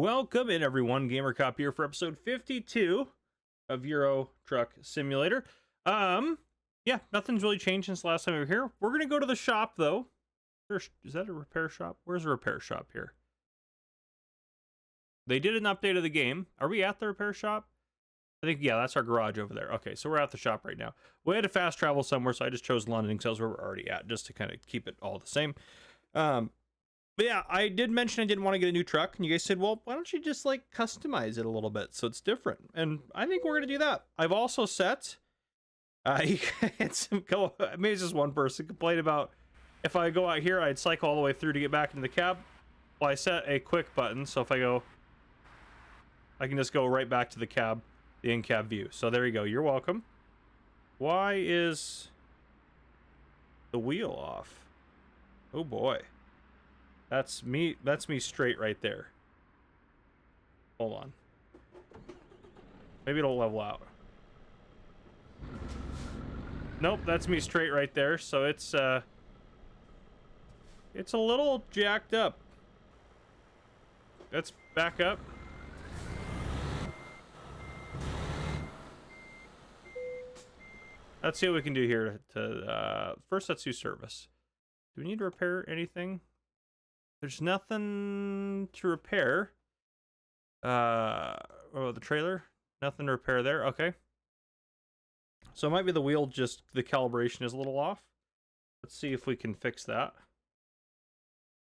Welcome in, everyone. Gamer Cop here for episode 52 of Euro Truck Simulator. Yeah, nothing's really changed since last time we were here. We're gonna go to the shop though. Is that a repair shop? Where's the repair shop here? They did an update of the game. Are we at the repair shop? I think, yeah, that's our garage over there. Okay, so we're at the shop right now. We had to fast travel somewhere, so I just chose London because that's where we're already at, just to kind of keep it all the same. But yeah, I did mention I didn't want to get a new truck, and you guys said, well, why don't you just like customize it a little bit so it's different? And I think we're gonna do that. I've also set maybe it's just one person complained about if I go out here, I'd cycle all the way through to get back into the cab. Well, I set a quick button, so if I go, I can just go right back to the cab, the in-cab view. So there you go. You're welcome. Why is the wheel off? Oh boy. That's me straight right there. Hold on. Maybe it'll level out. Nope, that's me straight right there. So it's a little jacked up. Let's back up. Let's see what we can do here first let's do service. Do we need to repair anything? There's nothing to repair. Oh, the trailer? Nothing to repair there. Okay. So it might be the wheel, just the calibration is a little off. Let's see if we can fix that.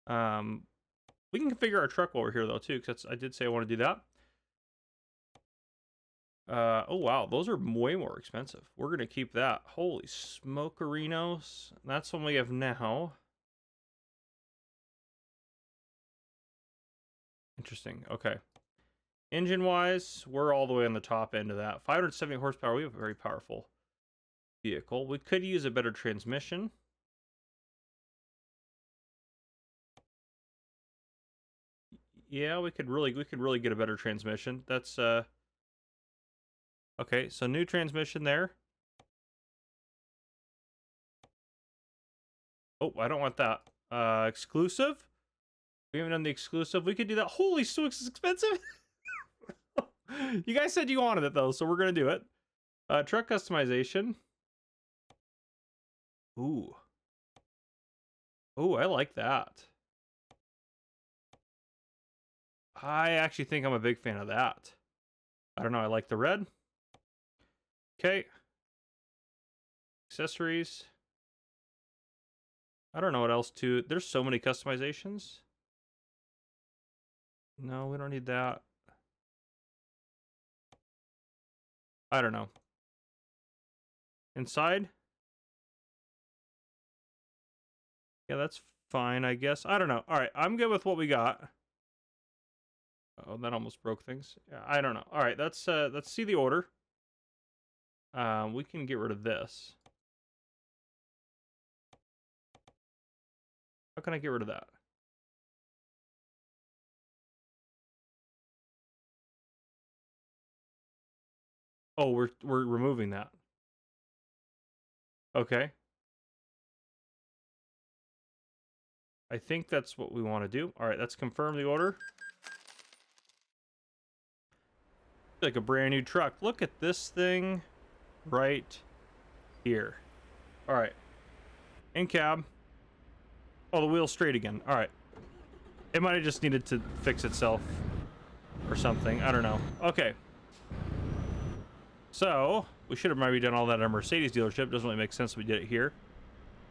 We can configure our truck while we're here, though, too, because I did say I want to do that. Oh, wow. Those are way more expensive. We're going to keep that. Holy smokerinos. That's what we have now. Interesting. Okay. Engine wise, we're all the way on the top end of that. 570 horsepower. We have a very powerful vehicle. We could use a better transmission. Yeah, we could really get a better transmission. That's okay, so new transmission there. Oh, I don't want that. Exclusive? We haven't done the exclusive. We could do that. Holy smokes, it's expensive. You guys said you wanted it though, so we're gonna do it. Truck customization. Ooh. Ooh, I like that. I actually think I'm a big fan of that. I don't know, I like the red. Okay. Accessories. I don't know what else to. There's so many customizations. No, we don't need that. I don't know. Inside? Yeah, that's fine, I guess. I don't know. All right, I'm good with what we got. Oh, that almost broke things. Yeah, I don't know. All right, let's see the order. We can get rid of this. How can I get rid of that? Oh, we're removing that. Okay. I think that's what we want to do. All right, let's confirm the order. Like a brand new truck. Look at this thing right here. All right. In cab. Oh, the wheel's straight again. All right. It might have just needed to fix itself or something. I don't know. Okay. So, we should have maybe done all that at a Mercedes dealership. Doesn't really make sense we did it here.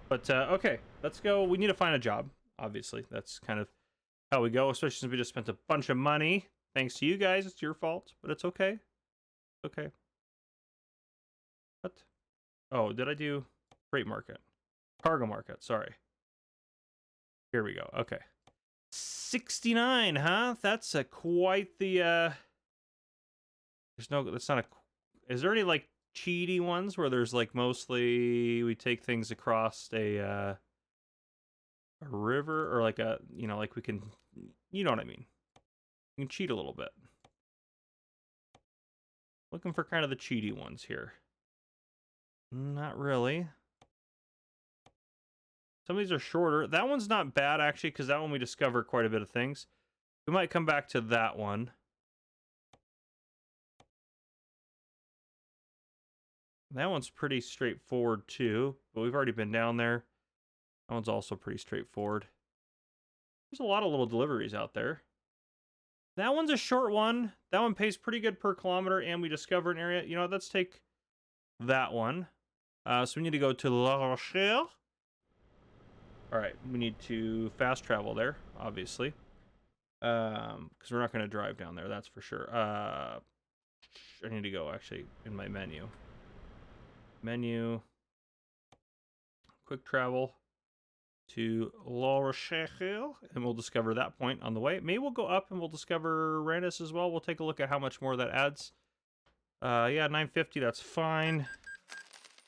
But, okay. Let's go. We need to find a job. Obviously, that's kind of how we go, especially since we just spent a bunch of money. Thanks to you guys. It's your fault, but it's okay. Okay. What? Oh, did I do freight market? Cargo market, sorry. Here we go. Okay. 69, huh? That's quite the there's no, that's not a, is there any like cheaty ones where there's like mostly we take things across a river or like a, you know, like we can, you know what I mean? You can cheat a little bit. Looking for kind of the cheaty ones here. Not really. Some of these are shorter. That one's not bad, actually, because that one we discover quite a bit of things. We might come back to that one. That one's pretty straightforward too, but we've already been down there. That one's also pretty straightforward. There's a lot of little deliveries out there. That one's a short one. That one pays pretty good per kilometer, and we discover an area. You know, let's take that one. So we need to go to La Rochelle. All right, we need to fast travel there, obviously. Because we're not going to drive down there, that's for sure. I need to go, actually, in my menu. Menu. Quick travel to La Rochelle, and we'll discover that point on the way. Maybe we'll go up and we'll discover Rennes as well. We'll take a look at how much more that adds. Yeah, 950, that's fine.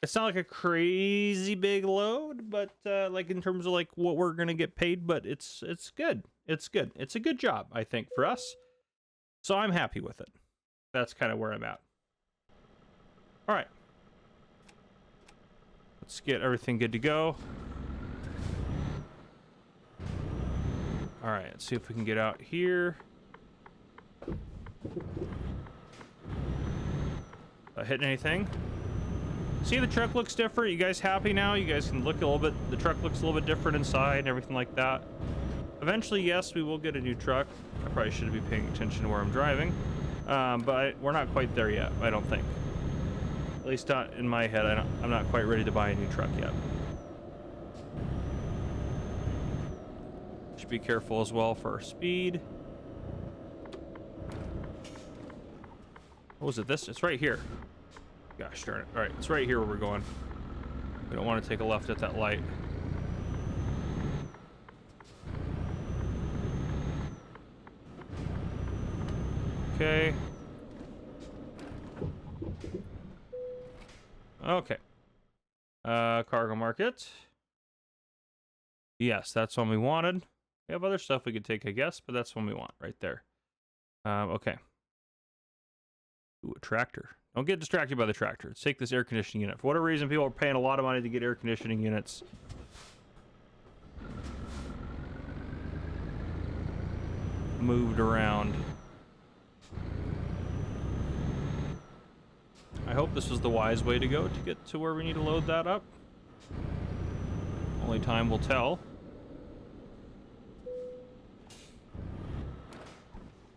It's not like a crazy big load, but like in terms of like what we're gonna get paid, but it's good. It's good. It's a good job, I think, for us. So I'm happy with it. That's kind of where I'm at. All right. Let's get everything good to go. All right, let's see if we can get out here. Hitting anything? See, the truck looks different. You guys happy now? You guys can look a little bit. The truck looks a little bit different inside and everything like that. Eventually, yes, we will get a new truck. I probably should be paying attention to where I'm driving. But we're not quite there yet, I don't think. At least not in my head. I'm not quite ready to buy a new truck yet. Should be careful as well for our speed. What was it? This? It's right here. Gosh darn it. All right, it's right here where we're going. We don't want to take a left at that light. Okay. Okay. Cargo market. Yes, that's one we wanted. We have other stuff we could take, I guess, but that's one we want right there. Okay. Ooh, a tractor. Don't get distracted by the tractor. Let's take this air conditioning unit. For whatever reason, people are paying a lot of money to get air conditioning units. Moved around. I hope this is the wise way to go to get to where we need to load that up. Only time will tell.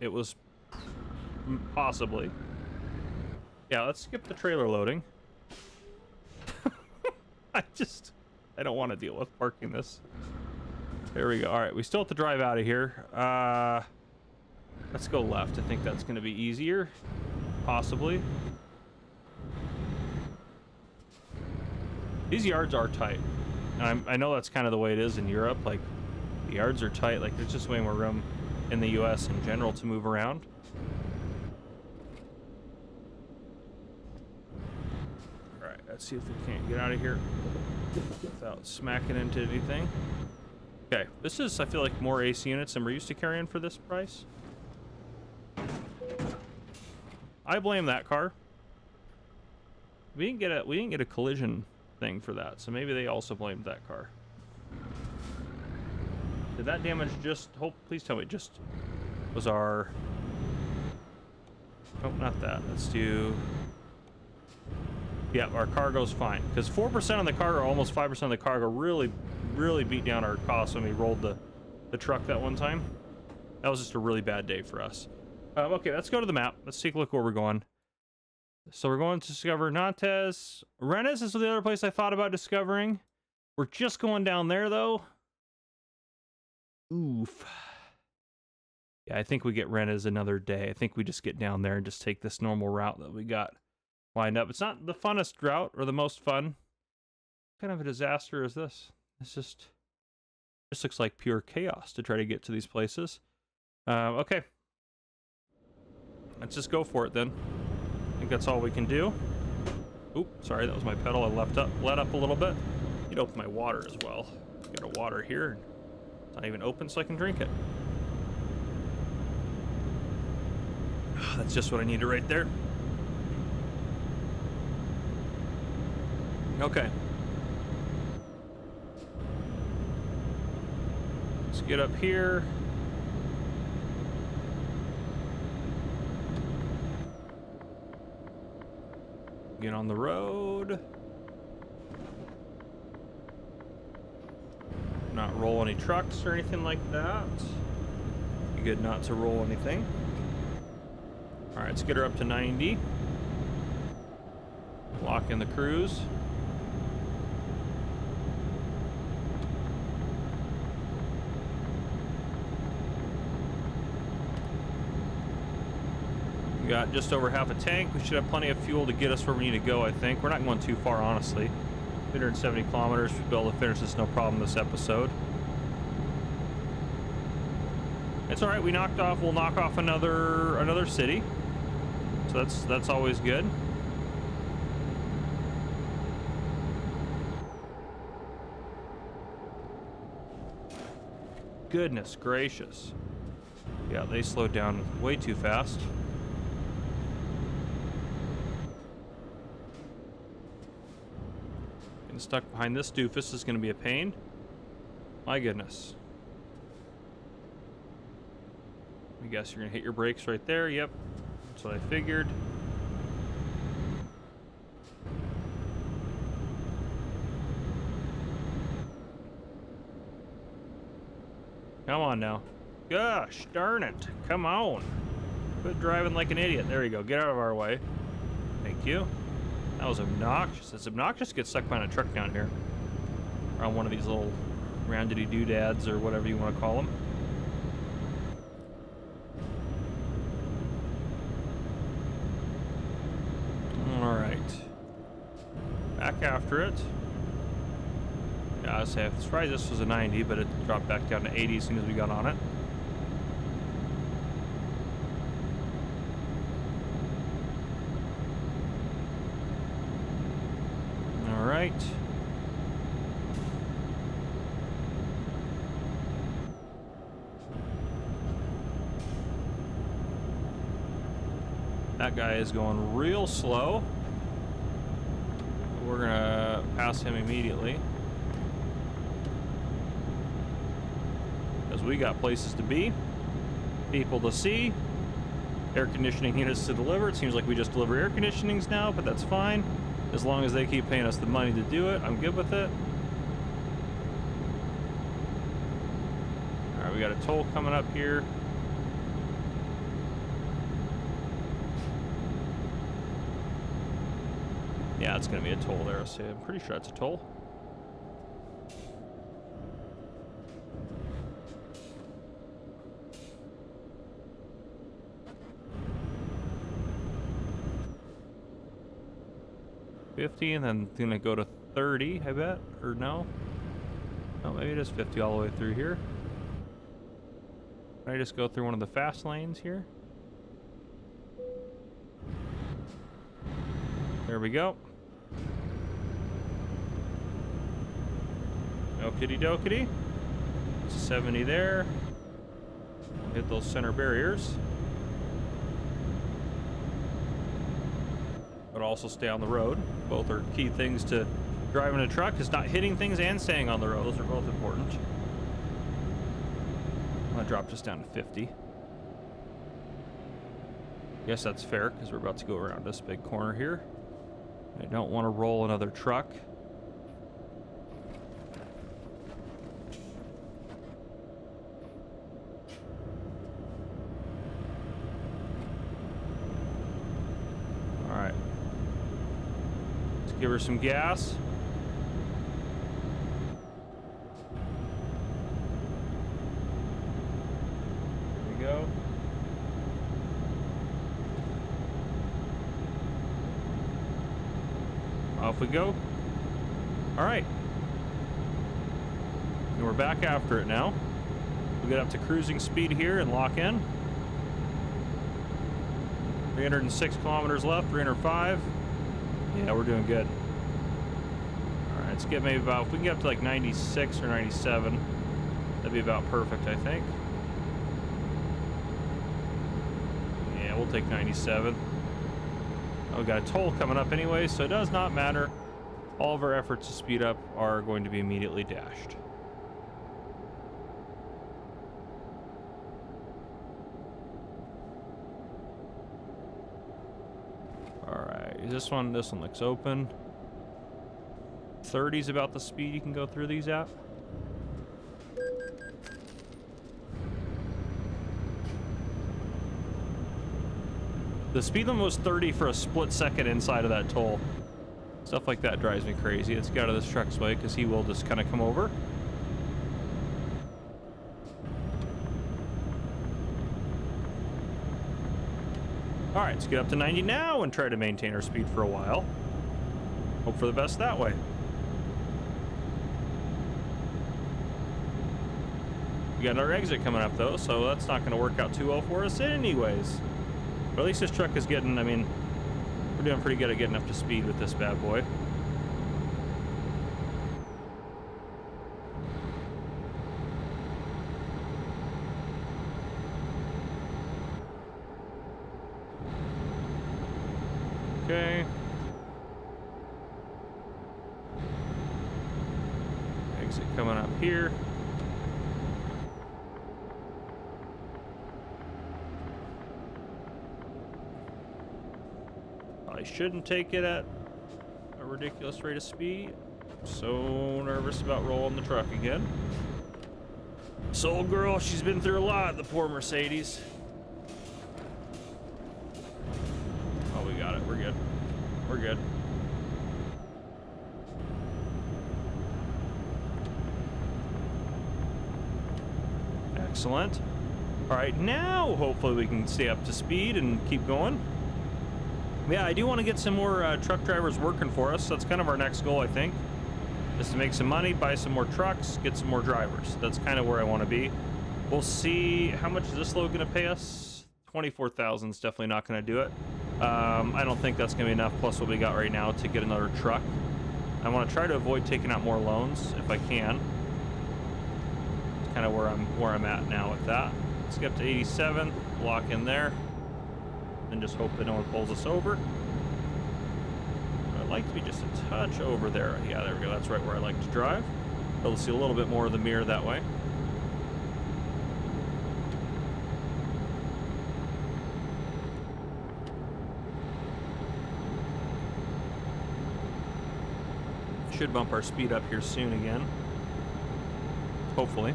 It was possibly. Yeah, let's skip the trailer loading. I don't want to deal with parking this. There we go. All right, we still have to drive out of here. Let's go left. I think that's going to be easier. Possibly. These yards are tight. And I know that's kind of the way it is in Europe. Like, the yards are tight. Like, there's just way more room in the U.S. in general to move around. All right, let's see if we can't get out of here without smacking into anything. Okay, this is, I feel like, more AC units than we're used to carrying for this price. I blame that car. We didn't get a collision thing for that, so maybe they also blamed that car. Did that damage just please tell me it just was our oh, not that. Let's do yeah, our cargo's fine, because 4% of the cargo, almost 5% of the cargo really beat down our costs when we rolled the truck that one time. That was just a really bad day for us. Okay, let's go to the map. Let's take a look where we're going. So we're going to discover Nantes. Rennes is the other place I thought about discovering. We're just going down there, though. Oof. Yeah, I think we get Rennes another day. I think we just get down there and just take this normal route that we got lined up. It's not the funnest route or the most fun. What kind of a disaster is this? It's just looks like pure chaos to try to get to these places. Okay. Let's just go for it then. I think that's all we can do. Oop, sorry, that was my pedal. I let up a little bit. Need to open my water as well. Got a water here. It's not even open, so I can drink it. That's just what I needed right there. Okay. Let's get up here. Get on the road. Not roll any trucks or anything like that. Be good not to roll anything. All right, let's get her up to 90. Lock in the cruise. We got just over half a tank. We should have plenty of fuel to get us where we need to go, I think. We're not going too far, honestly. 170 kilometers. We'll be able to finish this no problem this episode. It's all right. We'll knock off another city. So that's always good. Goodness gracious. Yeah, they slowed down way too fast. Getting stuck behind this doofus is going to be a pain. My goodness. I guess you're going to hit your brakes right there. Yep. That's what I figured. Come on now. Gosh darn it. Come on. Quit driving like an idiot. There you go. Get out of our way. Thank you. That was obnoxious. It's obnoxious to get stuck behind a truck down here. Around one of these little roundedy doodads or whatever you want to call them. Alright. Back after it. Yeah, I was surprised this was a 90, but it dropped back down to 80 as soon as we got on it. Alright. That guy is going real slow. We're gonna pass him immediately. Because we got places to be, people to see, air conditioning units to deliver. It seems like we just deliver air conditionings now, but that's fine. As long as they keep paying us the money to do it, I'm good with it. Alright, we got a toll coming up here. Yeah, it's going to be a toll there, so I'm pretty sure that's a toll. $50, and then it's gonna go to 30, I bet, or no? No, maybe it is 50 all the way through here. Can I just go through one of the fast lanes here? There we go. Okity dokity. It's a 70 there. Hit those center barriers. But also stay on the road. Both are key things to driving a truck, is not hitting things and staying on the road. Those are both important. I'll drop this down to 50. Guess that's fair because we're about to go around this big corner here. I don't want to roll another truck. Give her some gas. There we go. Off we go. All right. And we're back after it now. We get up to cruising speed here and lock in. 306 kilometers left, 305. Yeah, we're doing good. All right, let's get maybe about, if we can get up to like 96 or 97, that'd be about perfect, I think. Yeah, we'll take 97. Oh, we got a toll coming up anyway, so it does not matter. All of our efforts to speed up are going to be immediately dashed. Is this one looks open. 30's about the speed you can go through these at. The speed limit was 30 for a split second inside of that toll. Stuff like that drives me crazy. Let's get out of this truck's way because he will just kind of come over. All right, let's get up to 90 now and try to maintain our speed for a while. Hope for the best that way. We got our exit coming up though, so that's not going to work out too well for us anyways. But at least this truck is getting, I mean, we're doing pretty good at getting up to speed with this bad boy. Okay. Exit coming up here. I shouldn't take it at a ridiculous rate of speed. So nervous about rolling the truck again. Soul girl, she's been through a lot, the poor Mercedes. Oh, we got it. We're good. We're good. Excellent. All right, now hopefully we can stay up to speed and keep going. Yeah, I do want to get some more truck drivers working for us. That's kind of our next goal, I think, is to make some money, buy some more trucks, get some more drivers. That's kind of where I want to be. We'll see. How much is this load going to pay us? 24,000 is definitely not going to do it. I don't think that's going to be enough, plus what we got right now, to get another truck. I want to try to avoid taking out more loans if I can. It's kind of where I'm at now with that. Let's get up to 87, lock in there, and just hope that no one pulls us over. I'd like to be just a touch over there. Yeah, there we go. That's right where I like to drive. Able to see a little bit more of the mirror that way. Should bump our speed up here soon again. Hopefully.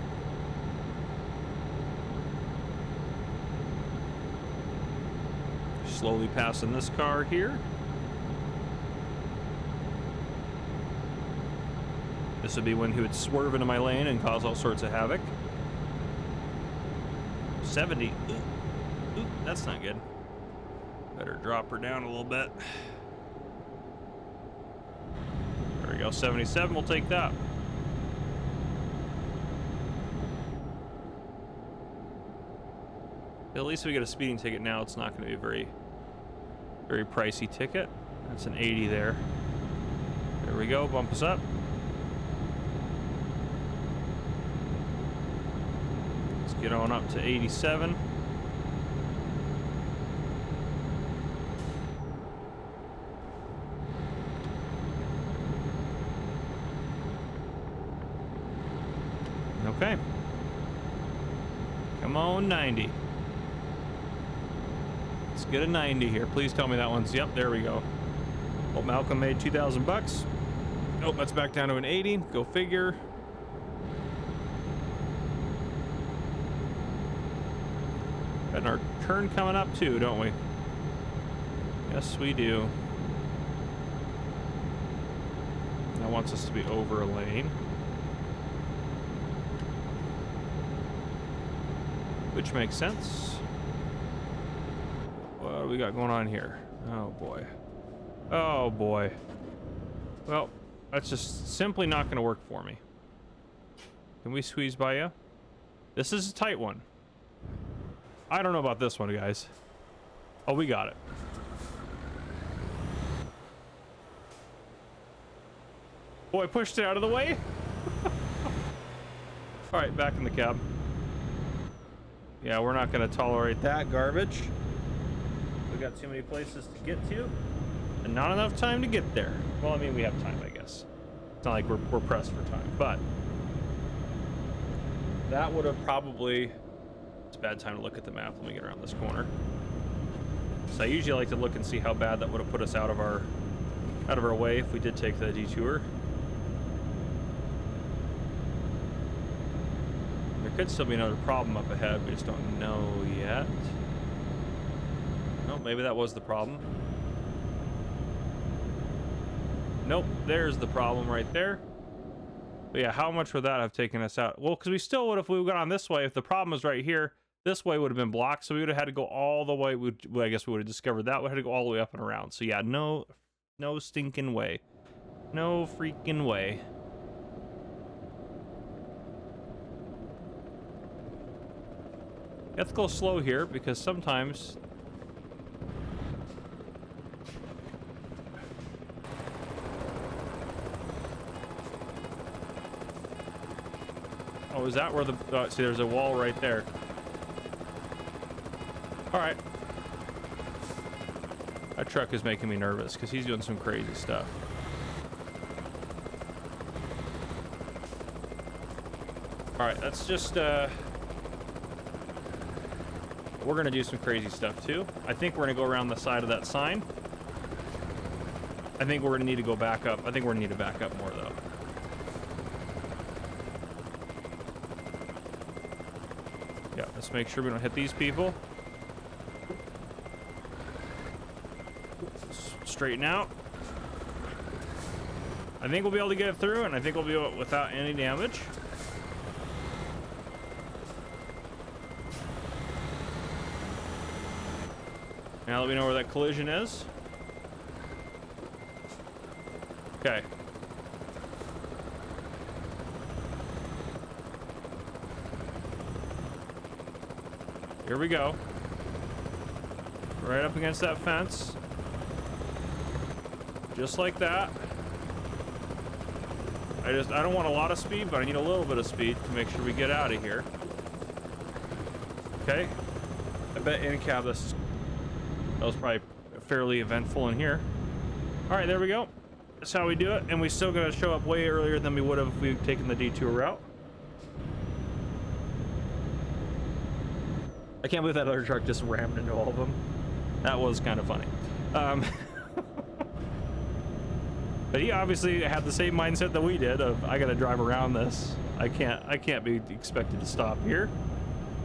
Slowly passing this car here. This would be when he would swerve into my lane and cause all sorts of havoc. 70. Ooh, that's not good. Better drop her down a little bit. There we go, 77, we'll take that. At least we get a speeding ticket now. It's not going to be a very pricey ticket. That's an 80 there. There we go, bump us up. Let's get on up to 87. Okay. Come on, 90. Let's get a 90 here. Please tell me that one's, yep, there we go. Well, Malcolm made 2,000 bucks. Oh, that's back down to an 80. Go figure. Got our turn coming up too, don't we? Yes, we do. That wants us to be over a lane. Which makes sense. What do we got going on here? Oh boy. Oh boy. Well, that's just simply not going to work for me. Can we squeeze by you? This is a tight one. I don't know about this one, guys. Oh, we got it. Boy, I pushed it out of the way. All right, back in the cab. Yeah, we're not going to tolerate that garbage. We got too many places to get to, and not enough time to get there. Well, I mean, we have time, I guess. It's not like we're pressed for time, but that would have probably... It's a bad time to look at the map when we get around this corner. So I usually like to look and see how bad that would have put us out of our way if we did take the detour. There could still be another problem up ahead. We just don't know yet. Oh, maybe that was the problem. Nope, there's the problem right there. But yeah, how much would that have taken us out? Well, because we still would, if we got on this way, if the problem was right here, this way would have been blocked, so we would have had to go all the way. I guess we would have discovered that. We had to go all the way up and around. So yeah, no stinking way. No freaking way. You have to go slow here because sometimes... Oh, is that where the... see, there's a wall right there. Alright. That truck is making me nervous because he's doing some crazy stuff. Alright, that's just... we're gonna do some crazy stuff too. I think we're gonna go around the side of that sign. I think we're gonna need to go back up. I think we're gonna need to back up more though. Yeah, let's make sure we don't hit these people. Straighten out. I think we'll be able to get it through, and I think we'll be able to, without any damage. Now let me know where that collision is. Okay. Here we go. Right up against that fence. Just like that. I don't want a lot of speed, but I need a little bit of speed to make sure we get out of here. Okay. I bet in cab that was probably fairly eventful in here. All right, there we go. That's how we do it, and we still gonna show up way earlier than we would have if we'd taken the detour route. I can't believe that other truck just rammed into all of them. That was kind of funny. But he obviously had the same mindset that we did of, I gotta drive around this. I can't be expected to stop here.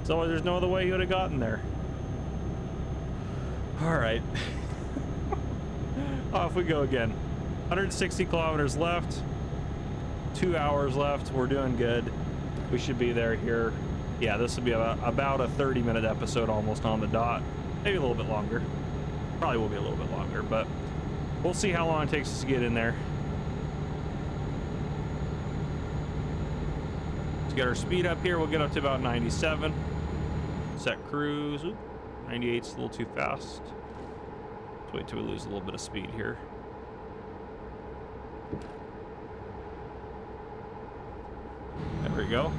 So there's no other way he would have gotten there. All right. Off we go again. 160 kilometers left. 2 hours left. We're doing good. We should be there here. Yeah, this will be about a 30-minute episode almost on the dot. Maybe a little bit longer. Probably will be a little bit longer, but we'll see how long it takes us to get in there. Let's get our speed up here. We'll get up to about 97. Set cruise. Oop, 98's a little too fast. Let's wait till we lose a little bit of speed here. There we go.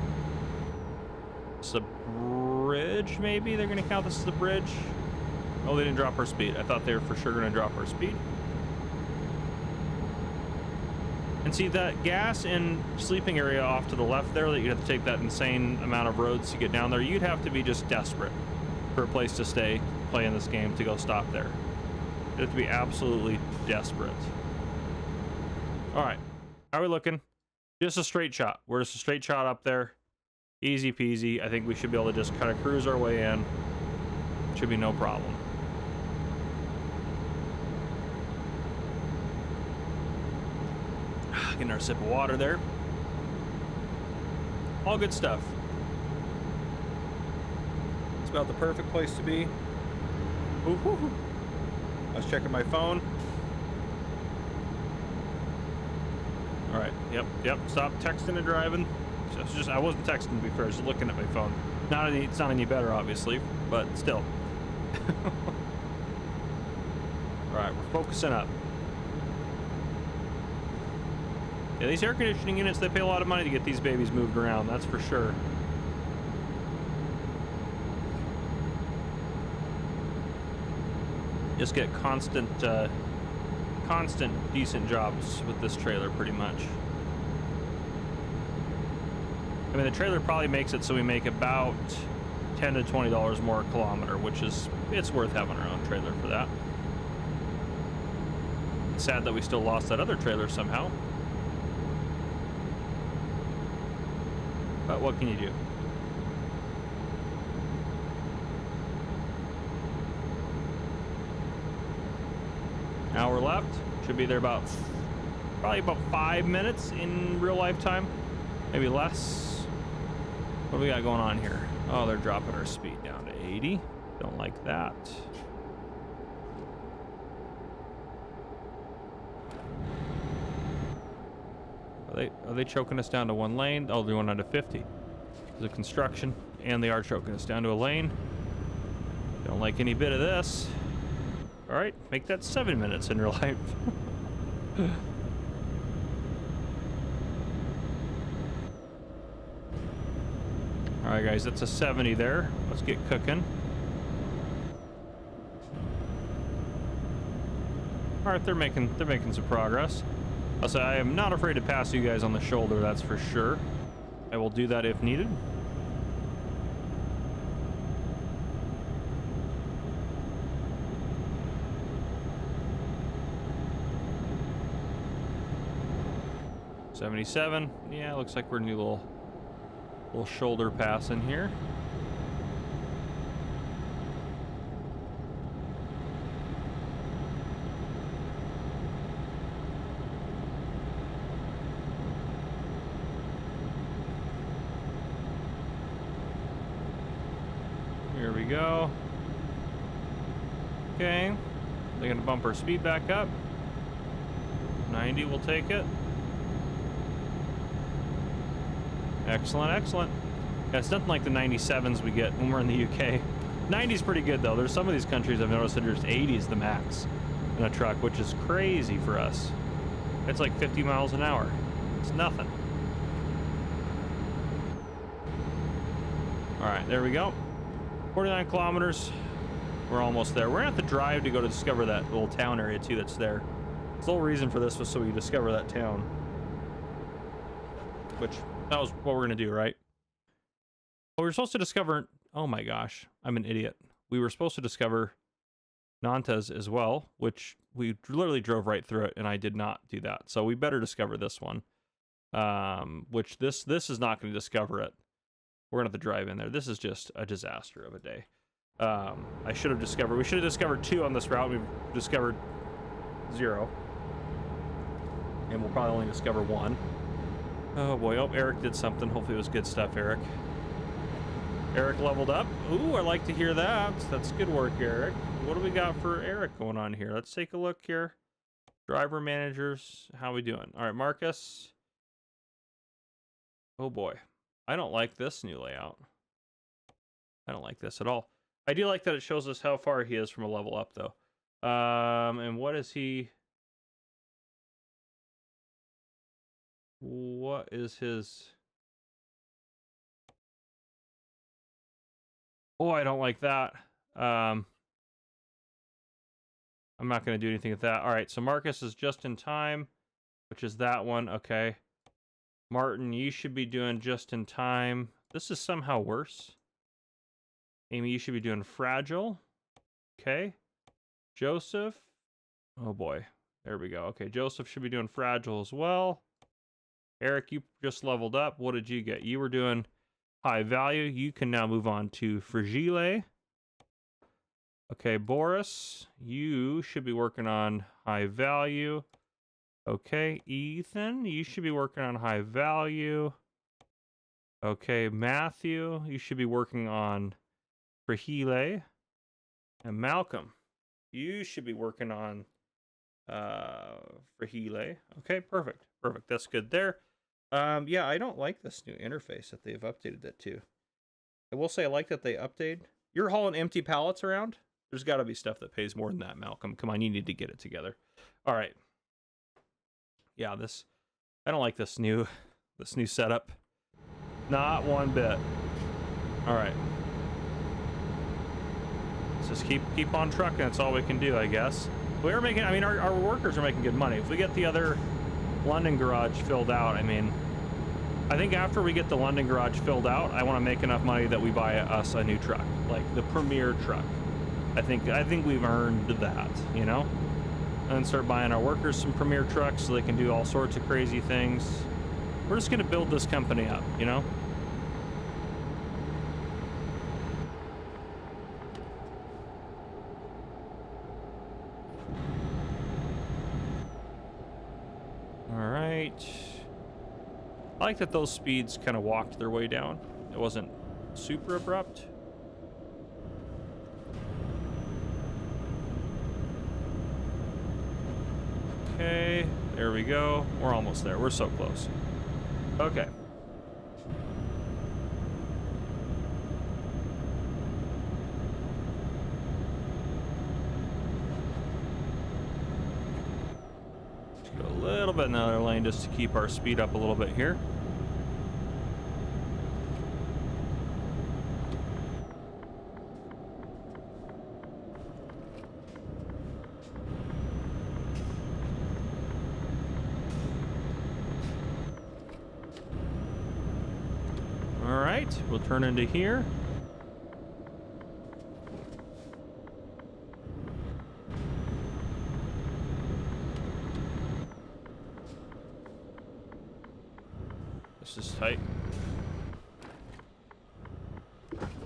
It's a bridge, maybe? They're going to count this as a bridge? Oh, they didn't drop our speed. I thought they were for sure going to drop our speed. And see that gas and sleeping area off to the left there that you'd have to take that insane amount of roads to get down there. You'd have to be just desperate for a place to stay playing this game to go stop there. You'd have to be absolutely desperate. All right. How are we looking? Just a straight shot. We're just a straight shot up there. Easy peasy. I think we should be able to just kind of cruise our way in. Should be no problem. Getting our sip of water there. All good stuff. It's about the perfect place to be. Ooh, ooh, ooh. I was checking my phone. All right. Yep. Stop texting and driving. I wasn't texting, to be fair. I was just looking at my phone. It's not any better, obviously, but still. All right, we're focusing up. Yeah, these air conditioning units, they pay a lot of money to get these babies moved around, that's for sure. Just get constant decent jobs with this trailer, pretty much. I mean, the trailer probably makes it so we make about $10 to $20 more a kilometer, which is, it's worth having our own trailer for that. It's sad that we still lost that other trailer somehow. But what can you do? Hour left. Should be there probably about 5 minutes in real life time. Maybe less. What do we got going on here? Oh, they're dropping our speed down to 80. Don't like that. Are they choking us down to one lane? Oh, they're going down to 50. There's a construction, and they are choking us down to a lane. Don't like any bit of this. All right, make that 7 minutes in real life. All right, guys, that's a 70 there. Let's get cooking. All right, they're making some progress. Also, I am not afraid to pass you guys on the shoulder, that's for sure. I will do that if needed. $77. Yeah, looks like we're gonna do a little shoulder pass in here. Here we go. Okay. They're gonna bump our speed back up. 90 will take it. Excellent, excellent. Yeah, it's nothing like the 97s we get when we're in the UK. 90's pretty good though. There's some of these countries I've noticed that there's 80 is the max in a truck, which is crazy for us. It's like 50 miles an hour. It's nothing. All right, there we go. 49 kilometers. We're almost there. We're gonna have to drive to go to discover that little town area too that's there. The whole reason for this was so we could discover that town. Which, that was what we're gonna do, right? Well, we were supposed to discover, oh my gosh, I'm an idiot. We were supposed to discover Nantes as well, which we literally drove right through it, and I did not do that. So we better discover this one. Which this is not gonna discover it. We're gonna have to drive in there. This is just a disaster of a day. We should have discovered 2 on this route. We've discovered 0. And we'll probably only discover 1. Oh boy, oh, Eric did something. Hopefully it was good stuff, Eric. Eric leveled up. Ooh, I like to hear that. That's good work, Eric. What do we got for Eric going on here? Let's take a look here. Driver managers, how we doing? All right, Marcus. Oh boy. I don't like this new layout. I don't like this at all. I do like that it shows us how far he is from a level up, though. And what is he? What is his? Oh, I don't like that. I'm not going to do anything with that. All right, so Marcus is just in time, which is that one. Okay. Martin, you should be doing just in time. This is somehow worse. Amy, you should be doing fragile. Okay. Joseph. Oh boy. There we go. Okay, Joseph should be doing fragile as well. Eric, you just leveled up. What did you get? You were doing high value. You can now move on to fragile. Okay, Boris, you should be working on high value. Okay, Ethan, you should be working on high value. Okay, Matthew, you should be working on fragile. And Malcolm, you should be working on fragile. Okay, perfect. Perfect. That's good there. Yeah, I don't like this new interface that they've updated that to. I will say I like that they update. You're hauling empty pallets around? There's got to be stuff that pays more than that, Malcolm. Come on, you need to get it together. All right. Yeah, I don't like this new setup. Not one bit. All right. Let's just keep on trucking. That's all we can do, I guess. We're making, I mean, our workers are making good money. If we get the other London garage filled out, I mean, I think after we get the London garage filled out, I want to make enough money that we buy us a new truck, like the premier truck. I think we've earned that, you know? And then start buying our workers some premier trucks so they can do all sorts of crazy things. We're just going to build this company up, you know? All right. I like that those speeds kind of walked their way down. It wasn't super abrupt. Okay, there we go. We're almost there. We're so close. Okay. Let's go a little bit in the other lane just to keep our speed up a little bit here. We'll turn into here. This is tight.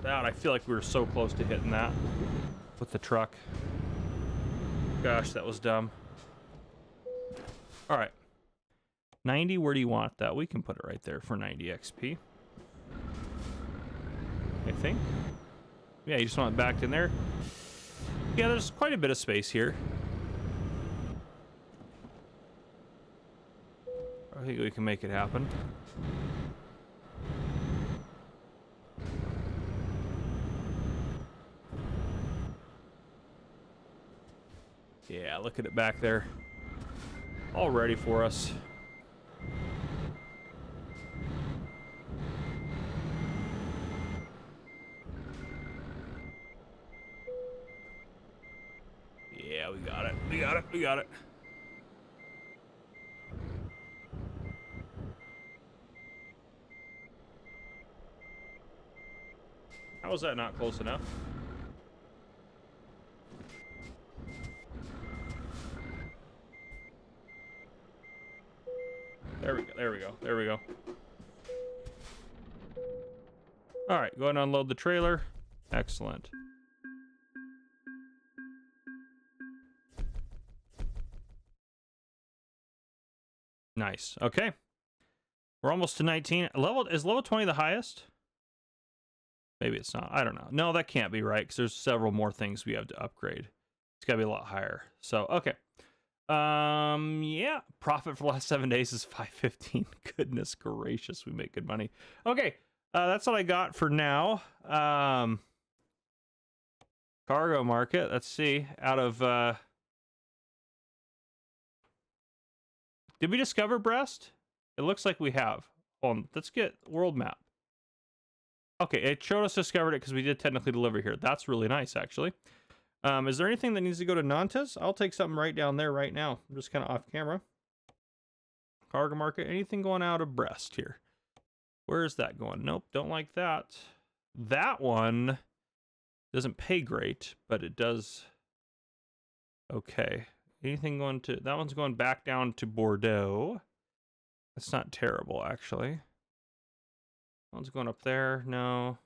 That, I feel like we were so close to hitting that with the truck. Gosh, that was dumb. All right. 90, where do you want that? We can put it right there for 90 XP. I think. Yeah, you just want it backed in there. Yeah, there's quite a bit of space here. I think we can make it happen. Yeah, look at it back there. All ready for us. Yeah, we got it. We got it. We got it. How was that not close enough? There we go. There we go. There we go. All right, go ahead and unload the trailer. Excellent. Nice. Okay. We're almost to 19. Is level 20 the highest? Maybe it's not. I don't know. No, that can't be right because there's several more things we have to upgrade. It's got to be a lot higher. So, okay. Yeah. Profit for the last 7 days is 515. Goodness gracious, we make good money. Okay. That's what I got for now. Cargo market. Let's see. Out of did we discover Brest? It looks like we have. Hold on, let's get world map. Okay, it showed us discovered it because we did technically deliver here. That's really nice, actually. Is there anything that needs to go to Nantes? I'll take something right down there right now. I'm just kind of off camera. Cargo market. Anything going out of Brest here? Where is that going? Nope, don't like that. That one doesn't pay great, but it does. Okay. Anything going to... That one's going back down to Bordeaux. That's not terrible, actually. One's going up there. No.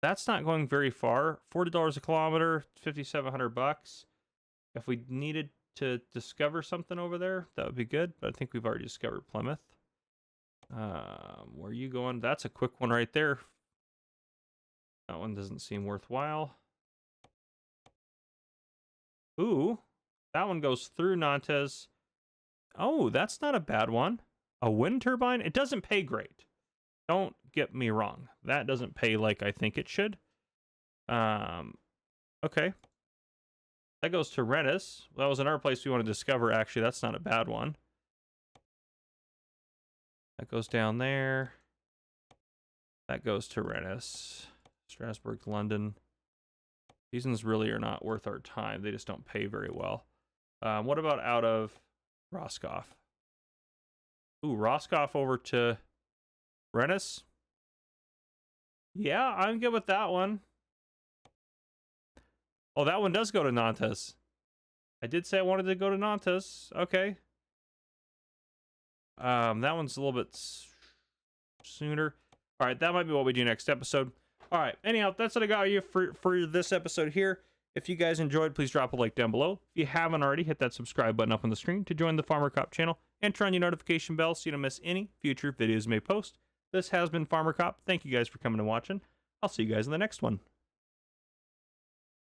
That's not going very far. $40 a kilometer, $5,700. If we needed to discover something over there, that would be good. But I think we've already discovered Plymouth. Where are you going? That's a quick one right there. That one doesn't seem worthwhile. Ooh, that one goes through Nantes. Oh, that's not a bad one. A wind turbine? It doesn't pay great. Don't get me wrong. That doesn't pay like I think it should. Okay. That goes to Rennes. That was another place we want to discover, actually. That's not a bad one. That goes down there. That goes to Rennes. Strasbourg, London. These ones really are not worth our time. They just don't pay very well. What about out of Roscoff? Ooh, Roscoff over to Rennes. Yeah, I'm good with that one. Oh, that one does go to Nantes. I did say I wanted to go to Nantes. Okay. That one's a little bit sooner. All right, that might be what we do next episode. All right, anyhow, that's what I got you for this episode here. If you guys enjoyed, please drop a like down below. If you haven't already, hit that subscribe button up on the screen to join the Farmer Cop channel and turn on your notification bell so you don't miss any future videos we may post. This has been Farmer Cop. Thank you guys for coming and watching. I'll see you guys in the next one.